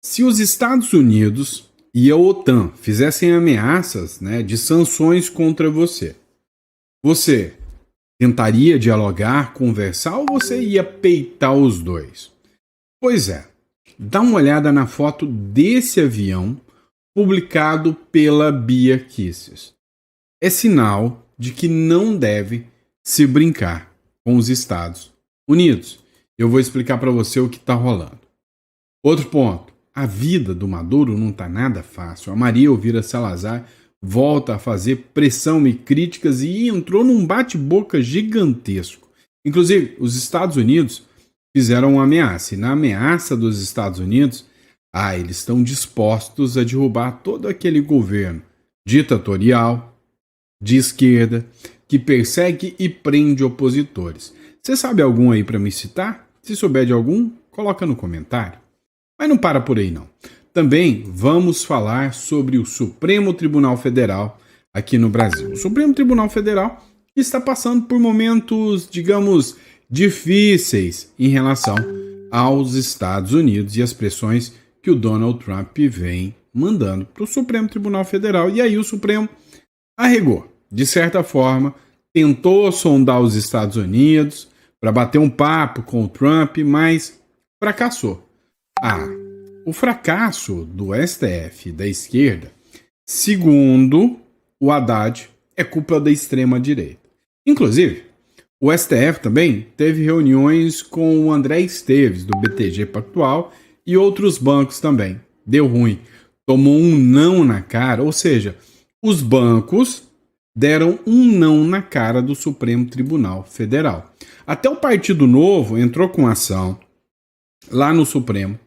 Se os Estados Unidos e a OTAN fizessem ameaças, né, de sanções contra você, você tentaria dialogar, conversar ou você ia peitar os dois? Pois é, dá uma olhada na foto desse avião publicado pela Bia Kicis. É sinal de que não deve se brincar com os Estados Unidos. Eu vou explicar para você o que está rolando. Outro ponto, a vida do Maduro não está nada fácil. A Maria Elvira Salazar volta a fazer pressão e críticas e entrou num bate-boca gigantesco. Inclusive, os Estados Unidos fizeram uma ameaça. E na ameaça dos Estados Unidos, eles estão dispostos a derrubar todo aquele governo ditatorial, de esquerda, que persegue e prende opositores. Você sabe algum aí para me citar? Se souber de algum, coloca no comentário. Mas não para por aí não. Também vamos falar sobre o Supremo Tribunal Federal aqui no Brasil. O Supremo Tribunal Federal está passando por momentos, digamos, difíceis em relação aos Estados Unidos e as pressões que o Donald Trump vem mandando para o Supremo Tribunal Federal. E aí o Supremo arregou. De certa forma, tentou sondar os Estados Unidos para bater um papo com o Trump, mas fracassou. O fracasso do STF da esquerda, segundo o Haddad, é culpa da extrema-direita. Inclusive, o STF também teve reuniões com o André Esteves, do BTG Pactual, e outros bancos também. Deu ruim. Tomou um não na cara, ou seja, os bancos deram um não na cara do Supremo Tribunal Federal. Até o Partido Novo entrou com ação lá no Supremo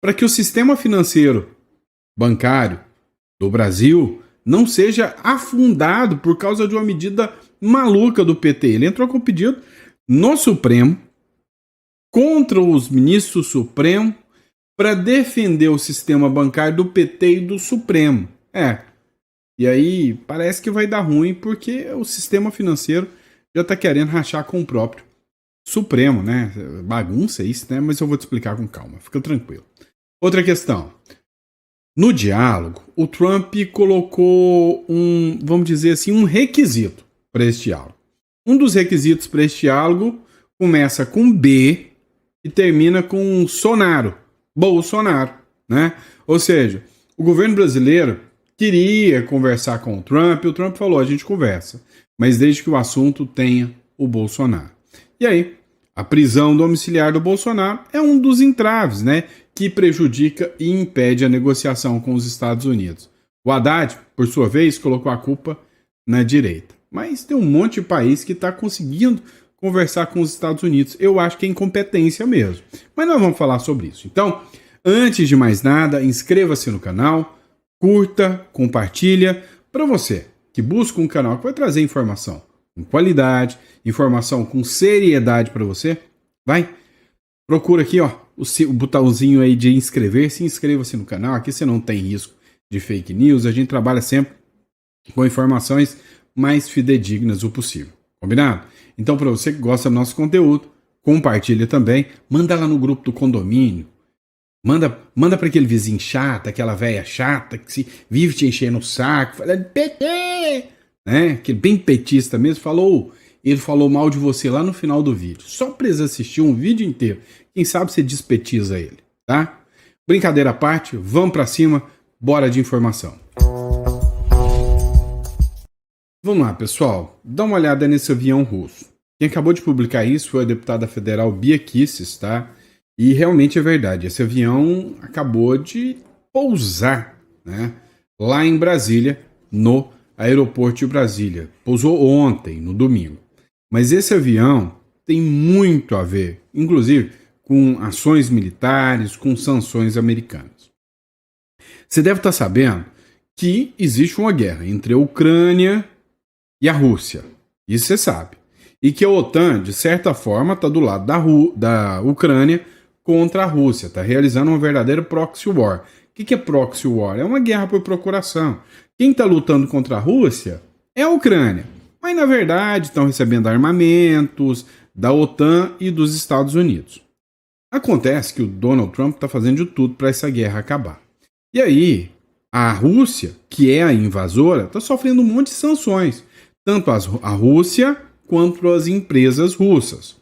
para que o sistema financeiro bancário do Brasil não seja afundado por causa de uma medida maluca do PT. Ele entrou com pedido no Supremo contra os ministros do Supremo para defender o sistema bancário do PT e do Supremo. E aí parece que vai dar ruim porque o sistema financeiro já está querendo rachar com o próprio Supremo, né? Bagunça isso, né? Mas eu vou te explicar com calma, fica tranquilo. Outra questão. No diálogo, o Trump colocou vamos dizer assim, um requisito para esse diálogo. Um dos requisitos para esse diálogo começa com B e termina com Sonaro, Bolsonaro, né? Ou seja, o governo brasileiro queria conversar com o Trump falou, a gente conversa, mas desde que o assunto tenha o Bolsonaro. E aí, a prisão domiciliar do Bolsonaro é um dos entraves, né, que prejudica e impede a negociação com os Estados Unidos. O Haddad, por sua vez, colocou a culpa na direita. Mas tem um monte de país que está conseguindo conversar com os Estados Unidos. Eu acho que é incompetência mesmo. Mas nós vamos falar sobre isso. Então, antes de mais nada, inscreva-se no canal, curta, compartilha, para você que busca um canal que vai trazer informação com qualidade, informação com seriedade para você, procura aqui, o botãozinho aí de inscrever-se, inscreva-se no canal, aqui você não tem risco de fake news, a gente trabalha sempre com informações mais fidedignas o possível, combinado? Então, para você que gosta do nosso conteúdo, compartilha também, manda lá no grupo do condomínio, manda para aquele vizinho chato, aquela velha chata que vive te enchendo o saco, falando PT, né? Aquele bem petista mesmo, ele falou mal de você lá no final do vídeo. Só precisa assistir um vídeo inteiro. Quem sabe você despetiza ele, tá? Brincadeira à parte, vamos para cima, bora de informação. Vamos lá, pessoal, dá uma olhada nesse avião russo. Quem acabou de publicar isso foi a deputada federal Bia Kicis, tá? E realmente é verdade, esse avião acabou de pousar, né, lá em Brasília, no aeroporto de Brasília. Pousou ontem, no domingo. Mas esse avião tem muito a ver, inclusive, com ações militares, com sanções americanas. Você deve estar sabendo que existe uma guerra entre a Ucrânia e a Rússia. Isso você sabe. E que a OTAN, de certa forma, está do lado da Ucrânia contra a Rússia, está realizando uma verdadeira proxy war. O que é proxy war? É uma guerra por procuração. Quem está lutando contra a Rússia é a Ucrânia. Mas, na verdade, estão recebendo armamentos da OTAN e dos Estados Unidos. Acontece que o Donald Trump está fazendo de tudo para essa guerra acabar. E aí, a Rússia, que é a invasora, está sofrendo um monte de sanções, tanto a Rússia quanto as empresas russas.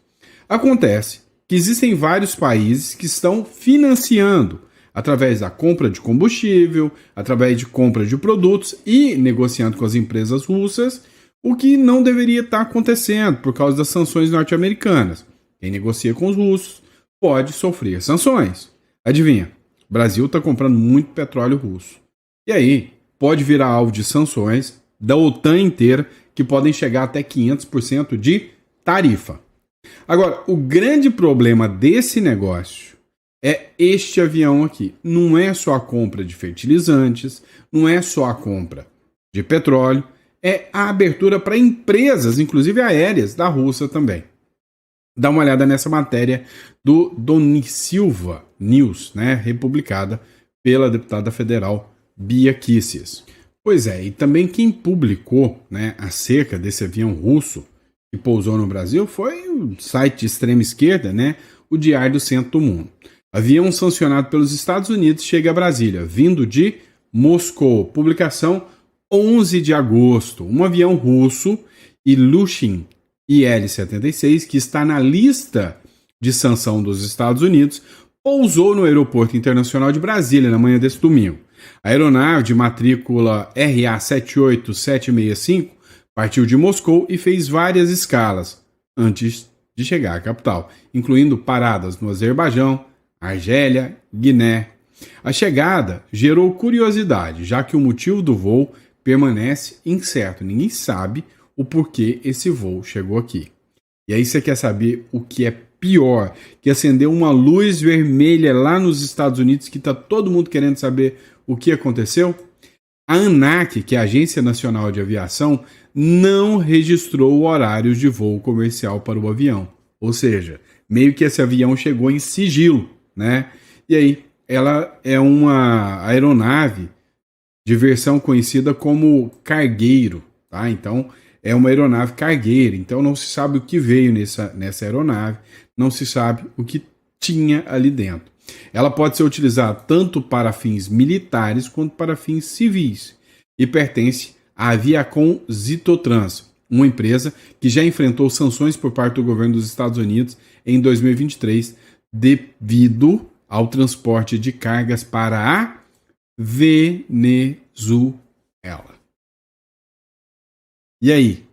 Acontece que existem vários países que estão financiando, através da compra de combustível, através de compra de produtos e negociando com as empresas russas, o que não deveria estar acontecendo por causa das sanções norte-americanas. Quem negocia com os russos pode sofrer sanções. Adivinha? O Brasil está comprando muito petróleo russo. E aí, pode virar alvo de sanções da OTAN inteira, que podem chegar até 500% de tarifa. Agora, o grande problema desse negócio é este avião aqui. Não é só a compra de fertilizantes, não é só a compra de petróleo, é a abertura para empresas, inclusive aéreas, da Rússia também. Dá uma olhada nessa matéria do Doni Silva News, né, republicada pela deputada federal Bia Kicis. Pois é, e também quem publicou, né, acerca desse avião russo que pousou no Brasil foi o site de extrema esquerda, né, o Diário do Centro do Mundo. Avião sancionado pelos Estados Unidos chega a Brasília, vindo de Moscou. Publicação 11 de agosto. Um avião russo, Ilyushin IL-76, que está na lista de sanção dos Estados Unidos, pousou no Aeroporto Internacional de Brasília na manhã desse domingo. A aeronave de matrícula RA78765 partiu de Moscou e fez várias escalas antes de chegar à capital, incluindo paradas no Azerbaijão, Argélia, Guiné. A chegada gerou curiosidade, já que o motivo do voo permanece incerto. Ninguém sabe o porquê esse voo chegou aqui. E aí você quer saber o que é pior, que acendeu uma luz vermelha lá nos Estados Unidos, que está todo mundo querendo saber o que aconteceu? A ANAC, que é a Agência Nacional de Aviação, não registrou horários de voo comercial para o avião. Ou seja, meio que esse avião chegou em sigilo, né? E aí, ela é uma aeronave de versão conhecida como cargueiro, tá? Então, é uma aeronave cargueira. Então, não se sabe o que veio nessa aeronave, não se sabe o que tinha ali dentro. Ela pode ser utilizada tanto para fins militares quanto para fins civis e pertence à Aviacom Zitotrans, uma empresa que já enfrentou sanções por parte do governo dos Estados Unidos em 2023 devido ao transporte de cargas para a Venezuela. E aí,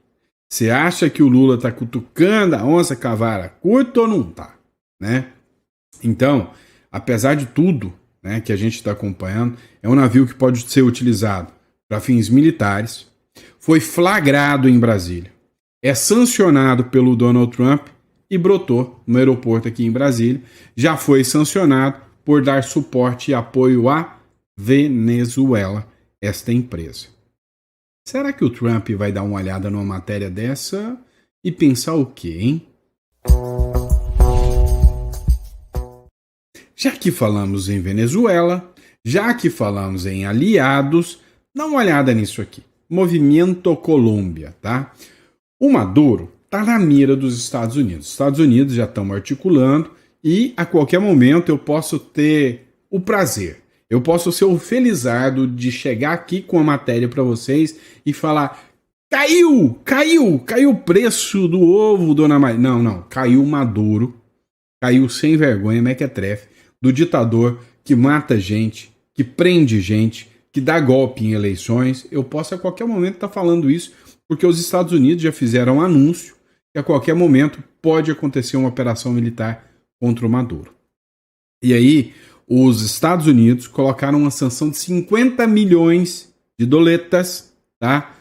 você acha que o Lula está cutucando a onça cavara curta ou não está, né? Então, apesar de tudo, né, que a gente está acompanhando, é um navio que pode ser utilizado para fins militares, foi flagrado em Brasília, é sancionado pelo Donald Trump e brotou no aeroporto aqui em Brasília, já foi sancionado por dar suporte e apoio à Venezuela, esta empresa. Será que o Trump vai dar uma olhada numa matéria dessa e pensar o quê, hein? Já que falamos em Venezuela, já que falamos em aliados, dá uma olhada nisso aqui. Movimento Colômbia, tá? O Maduro está na mira dos Estados Unidos. Os Estados Unidos já estão articulando e a qualquer momento eu posso ter o prazer, eu posso ser o felizardo de chegar aqui com a matéria para vocês e falar: caiu o preço do ovo, dona Maria. Não, caiu o Maduro, caiu sem vergonha, mequetrefe, do ditador que mata gente, que prende gente, que dá golpe em eleições. Eu posso a qualquer momento estar falando isso, porque os Estados Unidos já fizeram um anúncio que a qualquer momento pode acontecer uma operação militar contra o Maduro. E aí, os Estados Unidos colocaram uma sanção de 50 milhões de doletas, tá,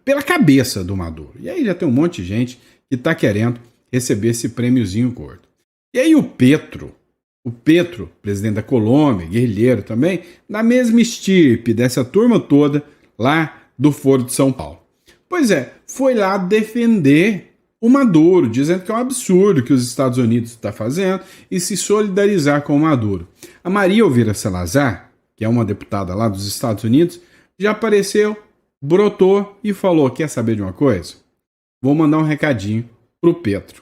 pela cabeça do Maduro. E aí já tem um monte de gente que está querendo receber esse prêmiozinho gordo. E aí o Petro, presidente da Colômbia, guerrilheiro também, da mesma estirpe dessa turma toda lá do Foro de São Paulo. Pois é, foi lá defender o Maduro, dizendo que é um absurdo que os Estados Unidos estão fazendo e se solidarizar com o Maduro. A Maria Elvira Salazar, que é uma deputada lá dos Estados Unidos, já apareceu, brotou e falou: quer saber de uma coisa? Vou mandar um recadinho pro Petro.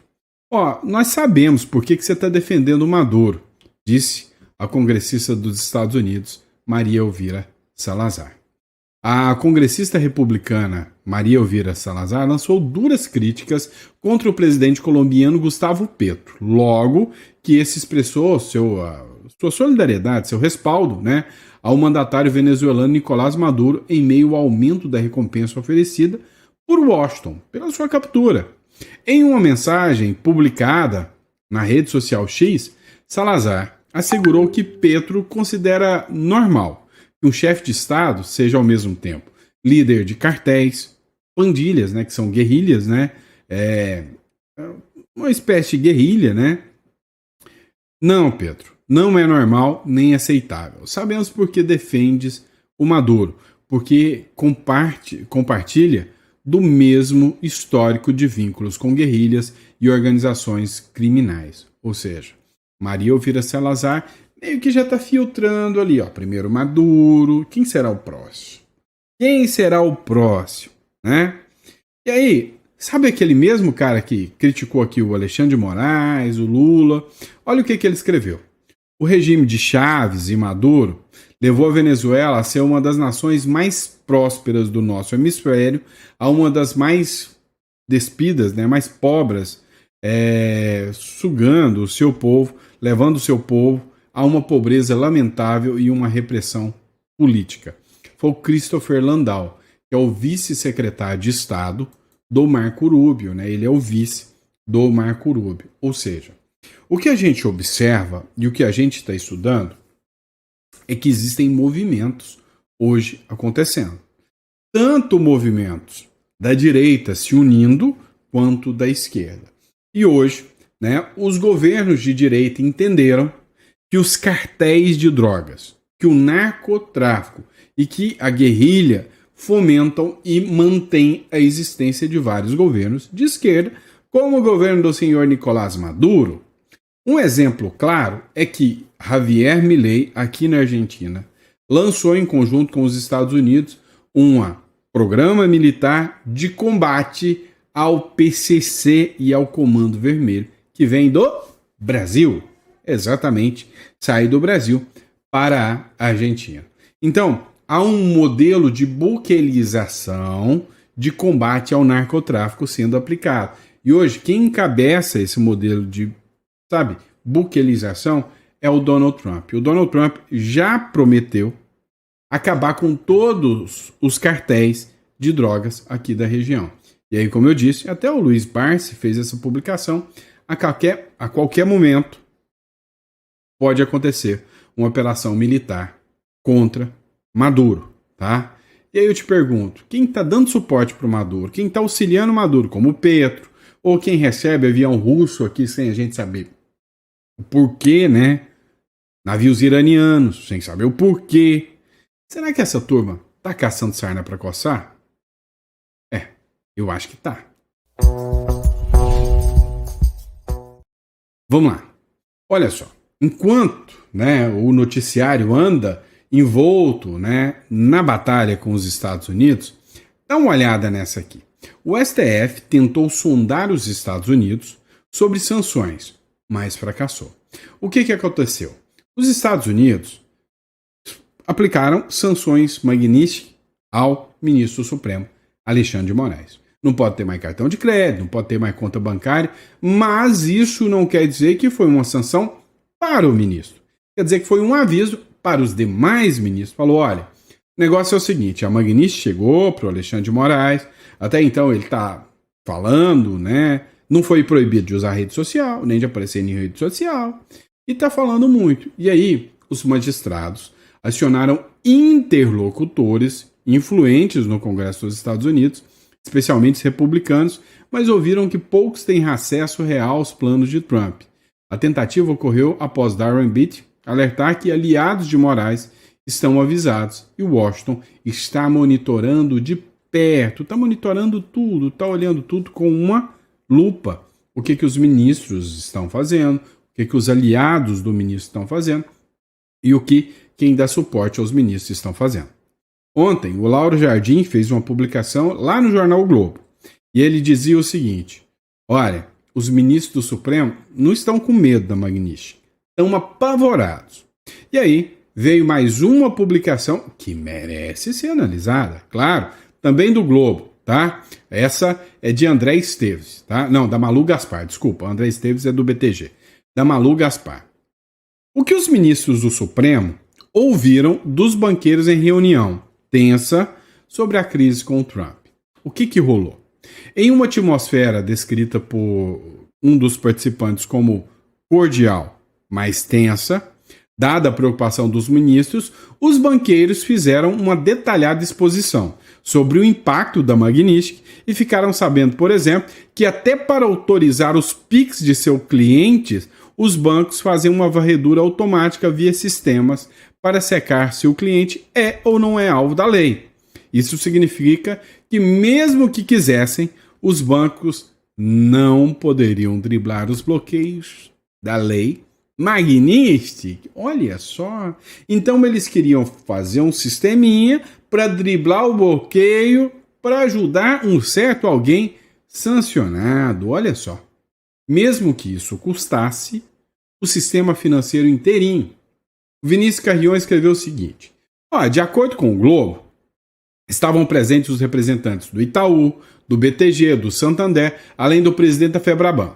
Ó, nós sabemos por que você está defendendo o Maduro, disse a congressista dos Estados Unidos, Maria Elvira Salazar. A congressista republicana Maria Elvira Salazar lançou duras críticas contra o presidente colombiano Gustavo Petro, logo que esse expressou sua solidariedade, seu respaldo, né, ao mandatário venezuelano Nicolás Maduro em meio ao aumento da recompensa oferecida por Washington pela sua captura. Em uma mensagem publicada na rede social X, Salazar assegurou que Petro considera normal que um chefe de Estado seja ao mesmo tempo líder de cartéis, pandilhas, né, que são guerrilhas, né, uma espécie de guerrilha, né. Não, Petro, não é normal nem aceitável. Sabemos porque defendes o Maduro, porque compartilha do mesmo histórico de vínculos com guerrilhas e organizações criminais. Ou seja, Maria Elvira Salazar meio que já está filtrando ali, ó. Primeiro Maduro, quem será o próximo? Quem será o próximo, né? E aí, sabe aquele mesmo cara que criticou aqui o Alexandre de Moraes, o Lula? Olha o que ele escreveu. O regime de Chávez e Maduro levou a Venezuela a ser uma das nações mais prósperas do nosso hemisfério, a uma das mais despidas, né, mais pobres, sugando o seu povo, levando o seu povo a uma pobreza lamentável e uma repressão política. Foi o Christopher Landau, que é o vice-secretário de Estado do Marco Rubio, né? Ele é o vice do Marco Rubio. Ou seja, o que a gente observa e o que a gente está estudando é que existem movimentos hoje acontecendo. Tanto movimentos da direita se unindo, quanto da esquerda. E hoje, né, os governos de direita entenderam que os cartéis de drogas, que o narcotráfico e que a guerrilha fomentam e mantêm a existência de vários governos de esquerda, como o governo do senhor Nicolás Maduro. Um exemplo claro é que Javier Milei, aqui na Argentina, lançou em conjunto com os Estados Unidos um programa militar de combate ao PCC e ao Comando Vermelho, que vem do Brasil. Exatamente, sair do Brasil para a Argentina. Então, há um modelo de buquelização de combate ao narcotráfico sendo aplicado. E hoje, quem encabeça esse modelo de, buquelização é o Donald Trump. O Donald Trump já prometeu acabar com todos os cartéis de drogas aqui da região. E aí, como eu disse, até o Luiz Barsi fez essa publicação. A qualquer momento pode acontecer uma operação militar contra Maduro, tá? E aí eu te pergunto, quem está dando suporte para o Maduro? Quem está auxiliando o Maduro, como o Petro? Ou quem recebe avião russo aqui sem a gente saber o porquê, né? Navios iranianos, sem saber o porquê. Será que essa turma tá caçando sarna para coçar? Eu acho que tá. Vamos lá. Olha só. Enquanto, né, o noticiário anda envolto, né, na batalha com os Estados Unidos, dá uma olhada nessa aqui. O STF tentou sondar os Estados Unidos sobre sanções, mas fracassou. O que aconteceu? Os Estados Unidos aplicaram sanções magníficas ao ministro Supremo, Alexandre de Moraes. Não pode ter mais cartão de crédito, não pode ter mais conta bancária, mas isso não quer dizer que foi uma sanção para o ministro. Quer dizer que foi um aviso para os demais ministros. Falou, olha, o negócio é o seguinte, a Magnífica chegou para o Alexandre de Moraes, até então ele está falando, né? Não foi proibido de usar rede social, nem de aparecer em rede social, e está falando muito. E aí, os magistrados acionaram interlocutores influentes no Congresso dos Estados Unidos, especialmente os republicanos, mas ouviram que poucos têm acesso real aos planos de Trump. A tentativa ocorreu após Darren Beattie alertar que aliados de Moraes estão avisados e Washington está monitorando de perto, está monitorando tudo, está olhando tudo com uma lupa. O que os ministros estão fazendo, o que os aliados do ministro estão fazendo e o que quem dá suporte aos ministros estão fazendo. Ontem, o Lauro Jardim fez uma publicação lá no jornal o Globo e ele dizia o seguinte, olha, os ministros do Supremo não estão com medo da Magnitsky, estão apavorados. E aí veio mais uma publicação que merece ser analisada, claro, também do Globo, tá? Essa é de André Esteves, tá? Não, da Malu Gaspar, desculpa, André Esteves é do BTG, da Malu Gaspar. O que os ministros do Supremo ouviram dos banqueiros em reunião tensa sobre a crise com o Trump? O que rolou? Em uma atmosfera descrita por um dos participantes como cordial, mas tensa, dada a preocupação dos ministros, os banqueiros fizeram uma detalhada exposição sobre o impacto da Magnitsky e ficaram sabendo, por exemplo, que até para autorizar os PIX de seus clientes, os bancos fazem uma varredura automática via sistemas para secar se o cliente é ou não é alvo da lei. Isso significa que, mesmo que quisessem, os bancos não poderiam driblar os bloqueios da lei Magnitsky. Olha só. Então eles queriam fazer um sisteminha para driblar o bloqueio, para ajudar um certo alguém sancionado. Olha só. Mesmo que isso custasse o sistema financeiro inteirinho. Vinícius Carrion escreveu o seguinte: de acordo com o Globo, estavam presentes os representantes do Itaú, do BTG, do Santander, além do presidente da Febraban.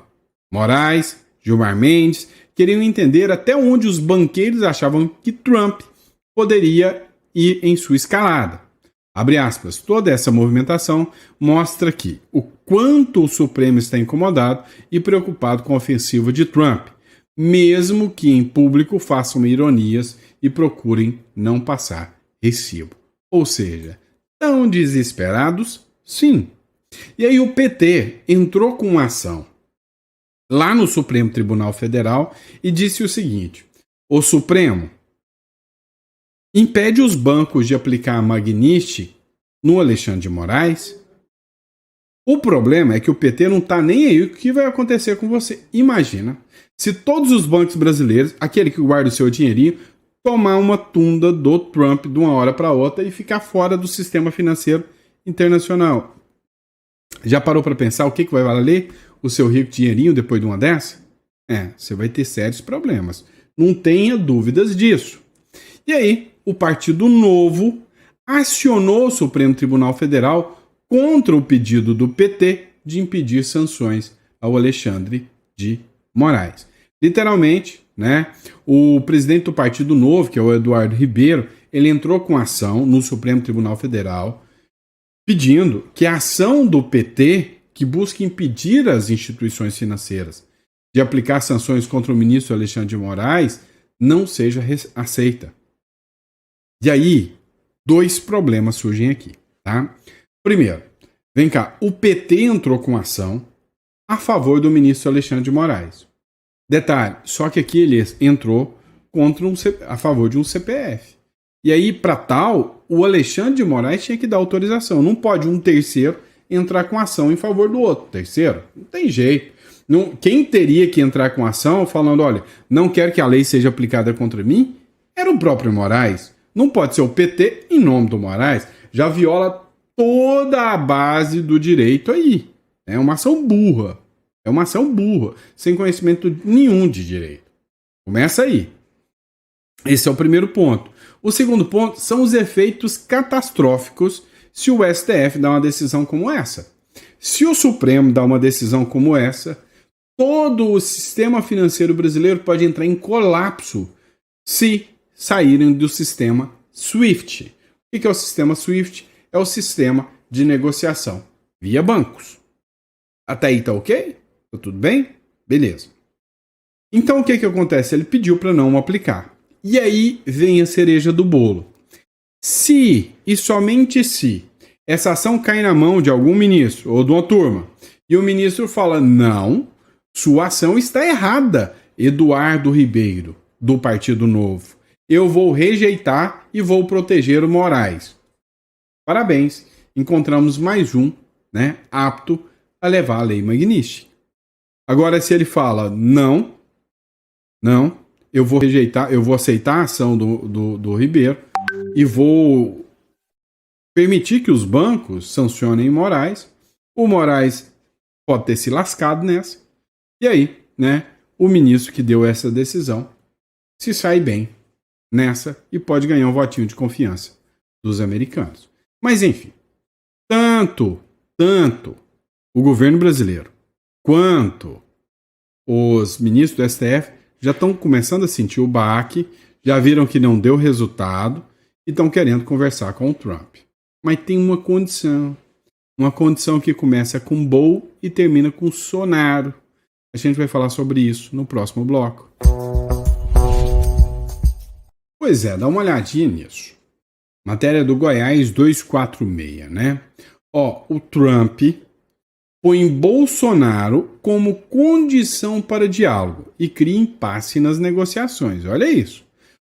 Moraes, Gilmar Mendes, queriam entender até onde os banqueiros achavam que Trump poderia ir em sua escalada. Abre aspas, toda essa movimentação mostra que o quanto o Supremo está incomodado e preocupado com a ofensiva de Trump, mesmo que em público façam ironias e procurem não passar recibo. Ou seja, tão desesperados? Sim. E aí o PT entrou com uma ação lá no Supremo Tribunal Federal e disse o seguinte: o Supremo impede os bancos de aplicar a Magnitsky no Alexandre de Moraes. O problema é que o PT não está nem aí o que vai acontecer com você. Imagina se todos os bancos brasileiros, aquele que guarda o seu dinheirinho, tomar uma tunda do Trump de uma hora para outra e ficar fora do sistema financeiro internacional. Já parou para pensar o que vai valer o seu rico dinheirinho depois de uma dessa? Você vai ter sérios problemas. Não tenha dúvidas disso. E aí, o Partido Novo acionou o Supremo Tribunal Federal contra o pedido do PT de impedir sanções ao Alexandre de Moraes. Literalmente, né, o presidente do Partido Novo, que é o Eduardo Ribeiro, ele entrou com ação no Supremo Tribunal Federal pedindo que a ação do PT, que busca impedir as instituições financeiras de aplicar sanções contra o ministro Alexandre de Moraes, não seja aceita. E aí, dois problemas surgem aqui, tá? Primeiro, vem cá, o PT entrou com ação a favor do ministro Alexandre de Moraes. Detalhe, só que aqui ele entrou a favor de um CPF. E aí, para tal, o Alexandre de Moraes tinha que dar autorização. Não pode um terceiro entrar com ação em favor do outro. Terceiro? Não tem jeito. Não, quem teria que entrar com ação falando, olha, não quero que a lei seja aplicada contra mim, era o próprio Moraes. Não pode ser o PT em nome do Moraes. Já viola toda a base do direito aí. É uma ação burra. É uma ação burra, sem conhecimento nenhum de direito. Começa aí. Esse é o primeiro ponto. O segundo ponto são os efeitos catastróficos se o STF dá uma decisão como essa. Se o Supremo dá uma decisão como essa, todo o sistema financeiro brasileiro pode entrar em colapso se saírem do sistema SWIFT. O que é o sistema SWIFT? É o sistema de negociação via bancos. Até aí tá ok? Tá tudo bem? Beleza. Então o que acontece? Ele pediu para não aplicar. E aí vem a cereja do bolo. Se, e somente se, essa ação cai na mão de algum ministro ou de uma turma, e o ministro fala, não, sua ação está errada, Eduardo Ribeiro, do Partido Novo. Eu vou rejeitar e vou proteger o Moraes. Parabéns, encontramos mais um, né, apto a levar a lei Magnitsky. Agora, se ele fala, não, eu vou rejeitar, eu vou aceitar a ação do Ribeiro e vou permitir que os bancos sancionem Moraes. O Moraes pode ter se lascado nessa, E aí, né, o ministro que deu essa decisão se sai bem nessa e pode ganhar um votinho de confiança dos americanos. Mas enfim, tanto o governo brasileiro quanto os ministros do STF já estão começando a sentir o baque, já viram que não deu resultado e estão querendo conversar com o Trump. Mas tem uma condição que começa com Bo e termina com Sonaro. A gente vai falar sobre isso no próximo bloco. Pois é, dá uma olhadinha nisso. Matéria do Goiás 246, né? O Trump põe Bolsonaro como condição para diálogo e cria impasse nas negociações. Olha isso.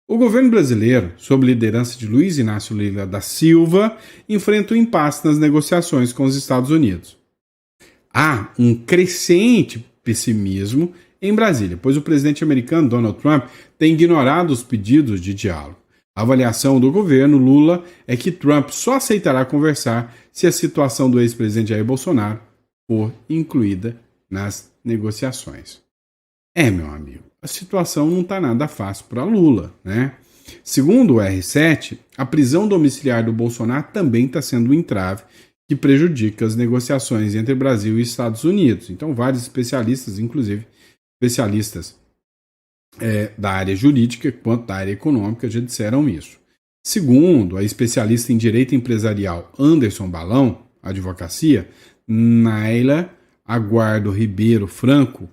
O governo brasileiro, sob liderança de Luiz Inácio Lula da Silva, enfrenta um impasse nas negociações com os Estados Unidos. Há um crescente pessimismo em Brasília, pois o presidente americano Donald Trump tem ignorado os pedidos de diálogo. A avaliação do governo Lula é que Trump só aceitará conversar se a situação do ex-presidente Jair Bolsonaro for incluída nas negociações. Meu amigo, a situação não está nada fácil para Lula, né? Segundo o R7, a prisão domiciliar do Bolsonaro também está sendo um entrave que prejudica as negociações entre Brasil e Estados Unidos. Então, vários especialistas, inclusive especialistas da área jurídica quanto da área econômica, já disseram isso. Segundo a especialista em direito empresarial Anderson Balão, advocacia, Naila Aguardo Ribeiro Franco,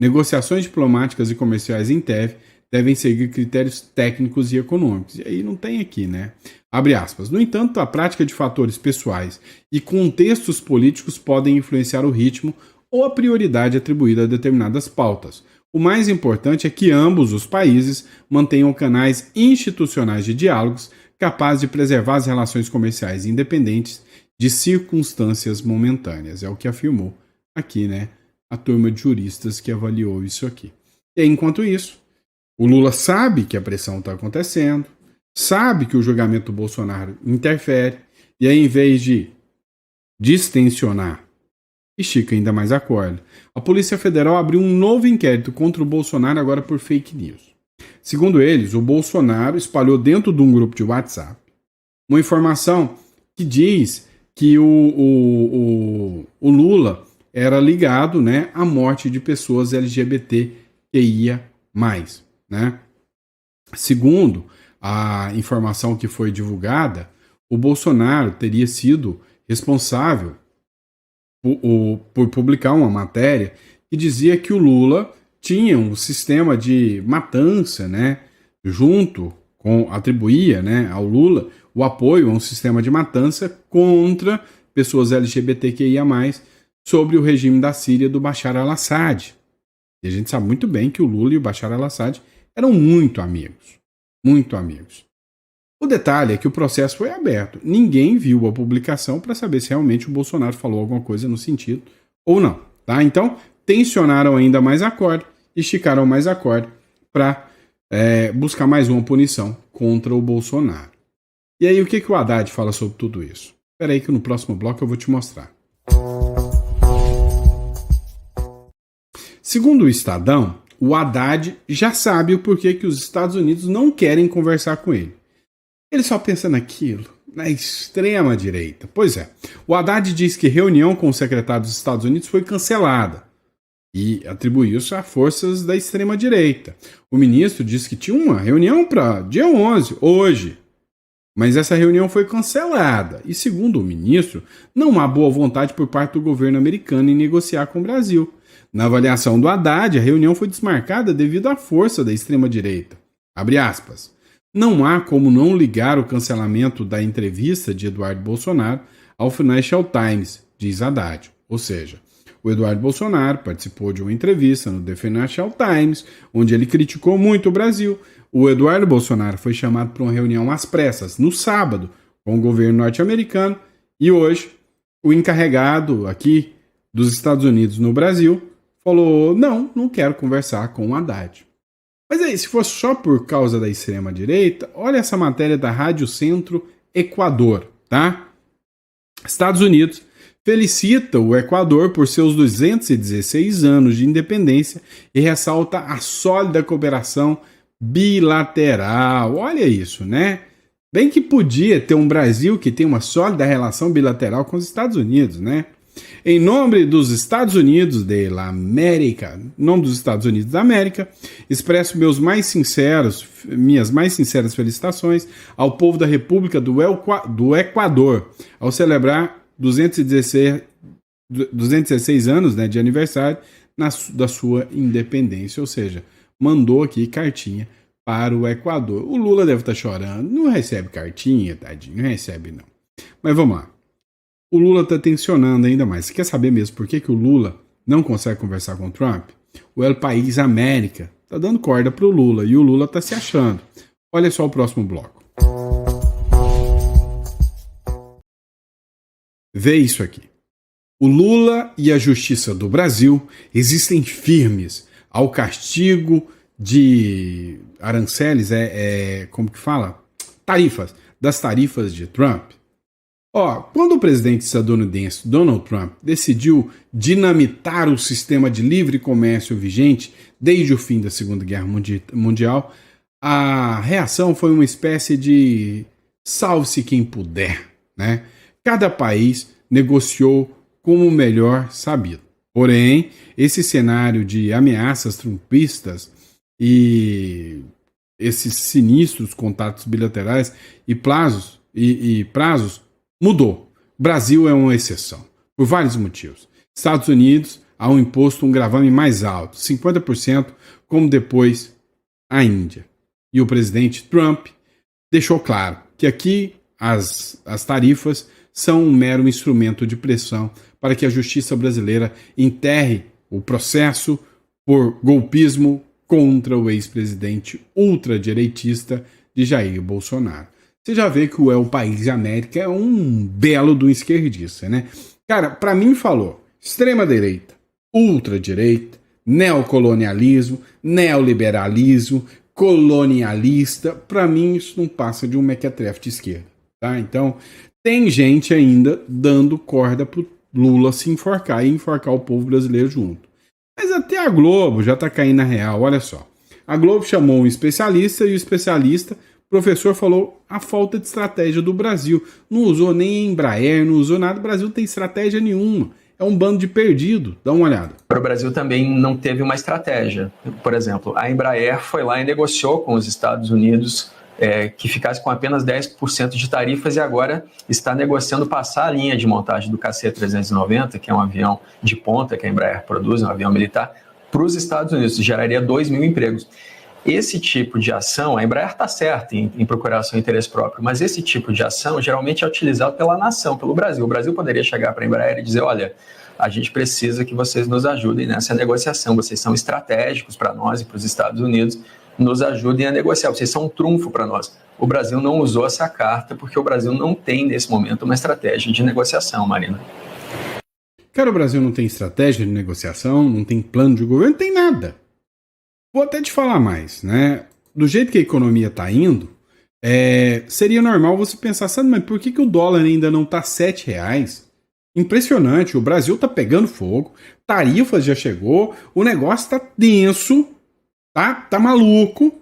negociações diplomáticas e comerciais em TEV devem seguir critérios técnicos e econômicos. E aí não tem aqui, né? Abre aspas. No entanto, a prática de fatores pessoais e contextos políticos podem influenciar o ritmo ou a prioridade atribuída a determinadas pautas. O mais importante é que ambos os países mantenham canais institucionais de diálogos capazes de preservar as relações comerciais independentes de circunstâncias momentâneas. É o que afirmou aqui, né, a turma de juristas que avaliou isso aqui. E enquanto isso, o Lula sabe que a pressão está acontecendo, sabe que o julgamento do Bolsonaro interfere, e aí, em vez de distensionar, estica ainda mais a corda. A Polícia Federal abriu um novo inquérito contra o Bolsonaro agora por fake news. Segundo eles, o Bolsonaro espalhou dentro de um grupo de WhatsApp uma informação que diz que o Lula era ligado, né, à morte de pessoas LGBTQIA+, né? Segundo a informação que foi divulgada, o Bolsonaro teria sido responsável por publicar uma matéria que dizia que o Lula tinha um sistema de matança, né, atribuía, né, ao Lula o apoio a um sistema de matança contra pessoas LGBTQIA+, sobre o regime da Síria do Bashar al-Assad. E a gente sabe muito bem que o Lula e o Bashar al-Assad eram muito amigos. Muito amigos. O detalhe é que o processo foi aberto. Ninguém viu a publicação para saber se realmente o Bolsonaro falou alguma coisa no sentido ou não. Tá? Então, tensionaram ainda mais a corda, esticaram mais a corda para buscar mais uma punição contra o Bolsonaro. E aí, o que o Haddad fala sobre tudo isso? Espera aí que no próximo bloco eu vou te mostrar. Segundo o Estadão, o Haddad já sabe o porquê que os Estados Unidos não querem conversar com ele. Ele só pensa naquilo, na extrema direita. Pois é, o Haddad diz que reunião com o secretário dos Estados Unidos foi cancelada e atribuiu isso a forças da extrema direita. O ministro disse que tinha uma reunião para dia 11, hoje, mas essa reunião foi cancelada. E segundo o ministro, não há boa vontade por parte do governo americano em negociar com o Brasil. Na avaliação do Haddad, a reunião foi desmarcada devido à força da extrema-direita. Abre aspas. Não há como não ligar o cancelamento da entrevista de Eduardo Bolsonaro ao Financial Times, diz Haddad. Ou seja, o Eduardo Bolsonaro participou de uma entrevista no The Financial Times, onde ele criticou muito o Brasil. O Eduardo Bolsonaro foi chamado para uma reunião às pressas, no sábado, com o governo norte-americano, e hoje o encarregado aqui dos Estados Unidos no Brasil falou, não quero conversar com o Haddad. Mas aí, se fosse só por causa da extrema-direita, olha essa matéria da Rádio Centro Equador, tá? Estados Unidos felicita o Equador por seus 216 anos de independência e ressalta a sólida cooperação bilateral. Olha isso, né? Bem que podia ter um Brasil que tem uma sólida relação bilateral com os Estados Unidos, né? Em nome dos Estados Unidos da América, em nome dos Estados Unidos da América, expresso minhas mais sinceras felicitações ao povo da República do Equador, ao celebrar 216 anos, né, de aniversário da sua independência, ou seja, mandou aqui cartinha para o Equador. O Lula deve estar chorando, não recebe cartinha, tadinho, não recebe não. Mas vamos lá. O Lula está tensionando ainda mais. Você quer saber mesmo por que o Lula não consegue conversar com o Trump? O El País América está dando corda para o Lula e o Lula está se achando. Olha só o próximo bloco. Vê isso aqui. O Lula e a Justiça do Brasil existem firmes ao castigo de aranceles, como que fala? Tarifas, das tarifas de Trump. Quando o presidente estadunidense Donald Trump decidiu dinamitar o sistema de livre comércio vigente desde o fim da Segunda Guerra Mundial, a reação foi uma espécie de salve-se quem puder, né? Cada país negociou como melhor sabido. Porém, esse cenário de ameaças trumpistas e esses sinistros contatos bilaterais e prazos mudou. Brasil é uma exceção, por vários motivos. Estados Unidos há imposto um gravame mais alto, 50%, como depois a Índia. E o presidente Trump deixou claro que aqui as tarifas são um mero instrumento de pressão para que a justiça brasileira enterre o processo por golpismo contra o ex-presidente ultradireitista de Jair Bolsonaro. Você já vê que o País América é um belo do esquerdista, né? Cara, pra mim falou extrema-direita, ultradireita, neocolonialismo, neoliberalismo, colonialista. Pra mim isso não passa de um mequetrefe de esquerda, tá? Então, tem gente ainda dando corda pro Lula se enforcar e enforcar o povo brasileiro junto. Mas até a Globo já tá caindo na real, olha só. A Globo chamou um especialista e o especialista... O professor falou a falta de estratégia do Brasil. Não usou nem Embraer, não usou nada. O Brasil não tem estratégia nenhuma. É um bando de perdido. Dá uma olhada. O Brasil também não teve uma estratégia. Por exemplo, a Embraer foi lá e negociou com os Estados Unidos que ficasse com apenas 10% de tarifas e agora está negociando passar a linha de montagem do KC-390, que é um avião de ponta que a Embraer produz, um avião militar, para os Estados Unidos. Isso geraria 2 mil empregos. Esse tipo de ação, a Embraer está certa em procurar seu interesse próprio, mas esse tipo de ação geralmente é utilizado pela nação, pelo Brasil. O Brasil poderia chegar para a Embraer e dizer, olha, a gente precisa que vocês nos ajudem nessa negociação, vocês são estratégicos para nós e para os Estados Unidos, nos ajudem a negociar, vocês são um trunfo para nós. O Brasil não usou essa carta porque o Brasil não tem, nesse momento, uma estratégia de negociação, Marina. Cara, o Brasil não tem estratégia de negociação, não tem plano de governo, não tem nada. Vou até te falar mais, né? Do jeito que a economia está indo, seria normal você pensar, sabe, mas por que o dólar ainda não está R$7? Impressionante, o Brasil está pegando fogo, tarifas já chegou, o negócio está denso, tá maluco,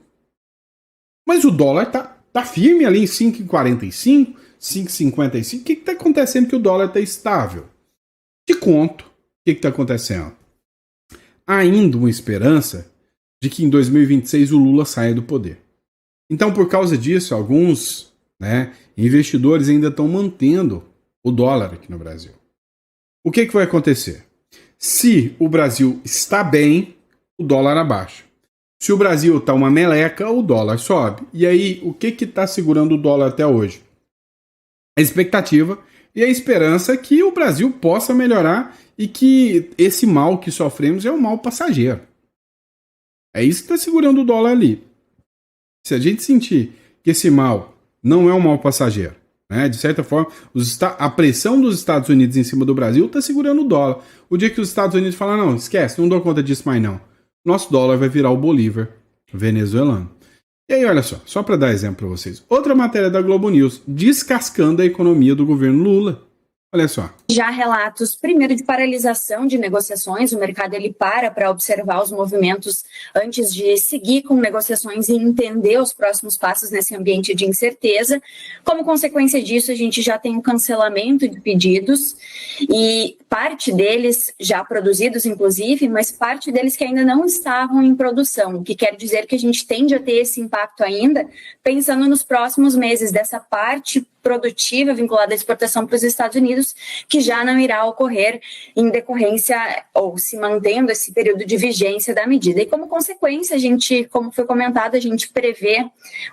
mas o dólar tá firme ali em 5,45, 5,55. O que está acontecendo que o dólar está estável? Te conto o que está acontecendo. Há ainda uma esperança de que em 2026 o Lula saia do poder. Então, por causa disso, alguns investidores ainda estão mantendo o dólar aqui no Brasil. O que vai acontecer? Se o Brasil está bem, o dólar abaixa. Se o Brasil está uma meleca, o dólar sobe. E aí, o que está segurando o dólar até hoje? A expectativa e a esperança que o Brasil possa melhorar e que esse mal que sofremos é um mal passageiro. É isso que está segurando o dólar ali. Se a gente sentir que esse mal não é um mal passageiro, né, de certa forma, a pressão dos Estados Unidos em cima do Brasil está segurando o dólar. O dia que os Estados Unidos falam, não, esquece, não dou conta disso mais não. Nosso dólar vai virar o Bolívar venezuelano. E aí, olha só para dar exemplo para vocês. Outra matéria da Globo News, descascando a economia do governo Lula. Olha só. Já relatos, primeiro, de paralisação de negociações, o mercado ele para observar os movimentos antes de seguir com negociações e entender os próximos passos nesse ambiente de incerteza. Como consequência disso, a gente já tem um cancelamento de pedidos e parte deles já produzidos, inclusive, mas parte deles que ainda não estavam em produção, o que quer dizer que a gente tende a ter esse impacto ainda, pensando nos próximos meses dessa parte produtiva vinculada à exportação para os Estados Unidos, que já não irá ocorrer em decorrência ou se mantendo esse período de vigência da medida. E como consequência, a gente, como foi comentado, a gente prevê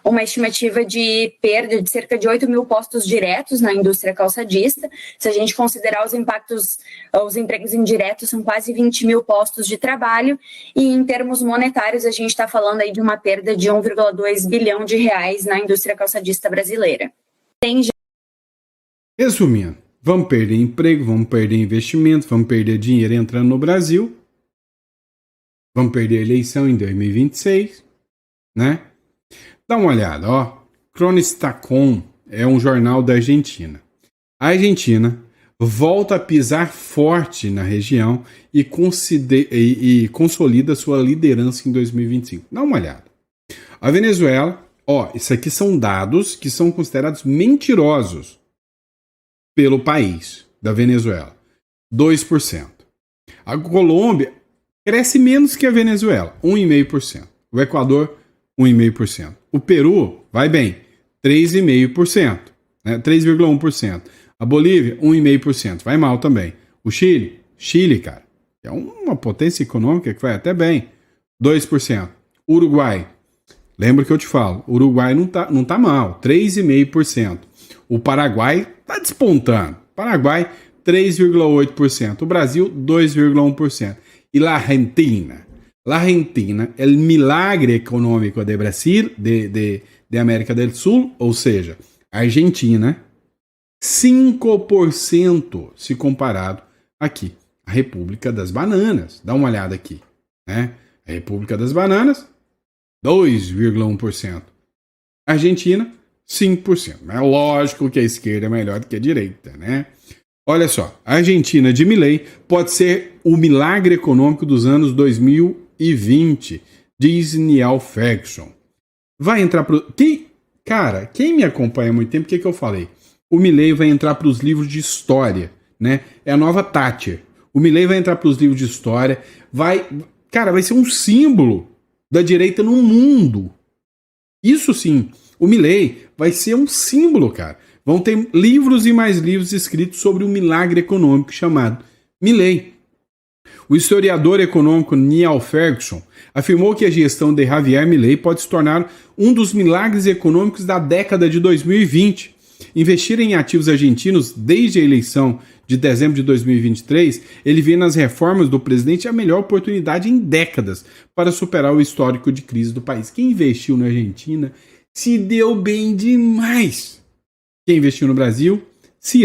uma estimativa de perda de cerca de 8 mil postos diretos na indústria calçadista. Se a gente considerar os impactos, os empregos indiretos são quase 20 mil postos de trabalho e em termos monetários a gente está falando aí de uma perda de 1,2 bilhão de reais na indústria calçadista brasileira. Resumindo, vamos perder emprego, vamos perder investimento, vamos perder dinheiro entrando no Brasil, vamos perder a eleição em 2026, né? Dá uma olhada, ó. Cronistacom é um jornal da Argentina. A Argentina volta a pisar forte na região e consolida sua liderança em 2025. Dá uma olhada. A Venezuela, ó, isso aqui são dados que são considerados mentirosos pelo país da Venezuela. 2%. A Colômbia cresce menos que a Venezuela, 1,5%. O Equador, 1,5%. O Peru vai bem, 3,5%, né? 3,1%. A Bolívia, 1,5%. Vai mal também. O Chile, cara, é uma potência econômica que vai até bem, 2%. Uruguai, lembra que eu te falo, o Uruguai não tá mal, 3,5%. O Paraguai está despontando. Paraguai, 3,8%. O Brasil, 2,1%. E a Argentina? A Argentina é o milagre econômico de Brasil, de América do Sul, ou seja, a Argentina, 5% se comparado aqui. A República das Bananas. Dá uma olhada aqui, né? A República das Bananas, 2,1%. Argentina, 5%. É lógico que a esquerda é melhor do que a direita, né? Olha só, a Argentina de Milei pode ser o milagre econômico dos anos 2020, diz Niall Ferguson. Vai entrar pro... Quem me acompanha há muito tempo, o que eu falei? O Milei vai entrar para os livros de história, né? É a nova Thatcher. O Milei vai entrar para os livros de história, vai ser um símbolo da direita no mundo. Isso sim, o Milei vai ser um símbolo, cara. Vão ter livros e mais livros escritos sobre o milagre econômico chamado Milei. O historiador econômico Niall Ferguson afirmou que a gestão de Javier Milei pode se tornar um dos milagres econômicos da década de 2020. Investir em ativos argentinos desde a eleição de dezembro de 2023, ele vê nas reformas do presidente a melhor oportunidade em décadas para superar o histórico de crise do país. Quem investiu na Argentina se deu bem demais. Quem investiu no Brasil se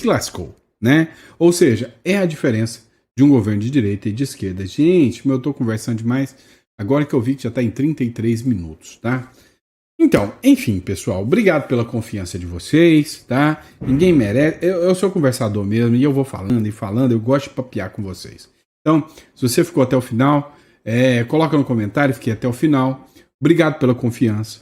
lascou, né? Ou seja, é a diferença de um governo de direita e de esquerda. Gente, eu tô conversando demais. Agora que eu vi que já tá em 33 minutos, tá? Então, enfim, pessoal, obrigado pela confiança de vocês, tá? Ninguém merece. Eu sou conversador mesmo e eu vou falando e falando. Eu gosto de papear com vocês. Então, se você ficou até o final, coloca no comentário, fiquei até o final. Obrigado pela confiança,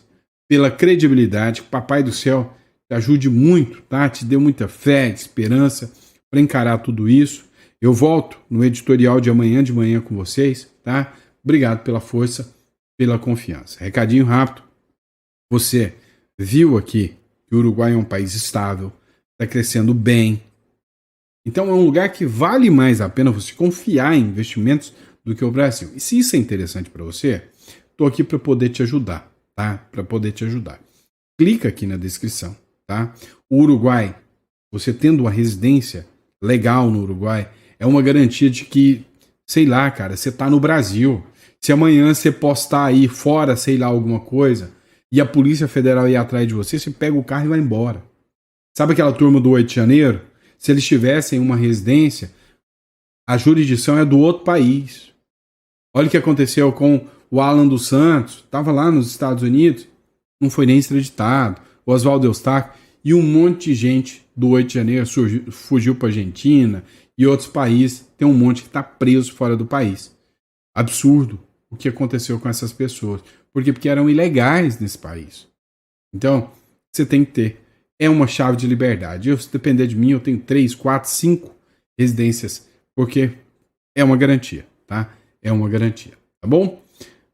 pela credibilidade. Papai do céu te ajude muito, tá? Te dê muita fé, esperança para encarar tudo isso. Eu volto no editorial de amanhã de manhã com vocês, tá? Obrigado pela força, pela confiança. Recadinho rápido. Você viu aqui que o Uruguai é um país estável, está crescendo bem. Então é um lugar que vale mais a pena você confiar em investimentos do que o Brasil. E se isso é interessante para você, estou aqui para poder te ajudar, tá? Para poder te ajudar. Clica aqui na descrição, tá? O Uruguai, você tendo uma residência legal no Uruguai, é uma garantia de que, sei lá, cara, você tá no Brasil. Se amanhã você postar aí fora, sei lá, alguma coisa, e a Polícia Federal ir atrás de você, você pega o carro e vai embora. Sabe aquela turma do 8 de janeiro? Se eles tivessem uma residência, a jurisdição é do outro país. Olha o que aconteceu com o Alan dos Santos, estava lá nos Estados Unidos, não foi nem extraditado. O Oswaldo Eustáquio e um monte de gente do 8 de janeiro fugiu para a Argentina e outros países, tem um monte que está preso fora do país. Absurdo o que aconteceu com essas pessoas. Por quê? Porque eram ilegais nesse país. Então, você tem que ter. É uma chave de liberdade. Se depender de mim, eu tenho 3, 4, 5 residências, porque é uma garantia, tá? É uma garantia, tá bom?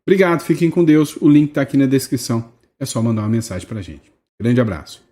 Obrigado, fiquem com Deus. O link está aqui na descrição. É só mandar uma mensagem pra gente. Grande abraço.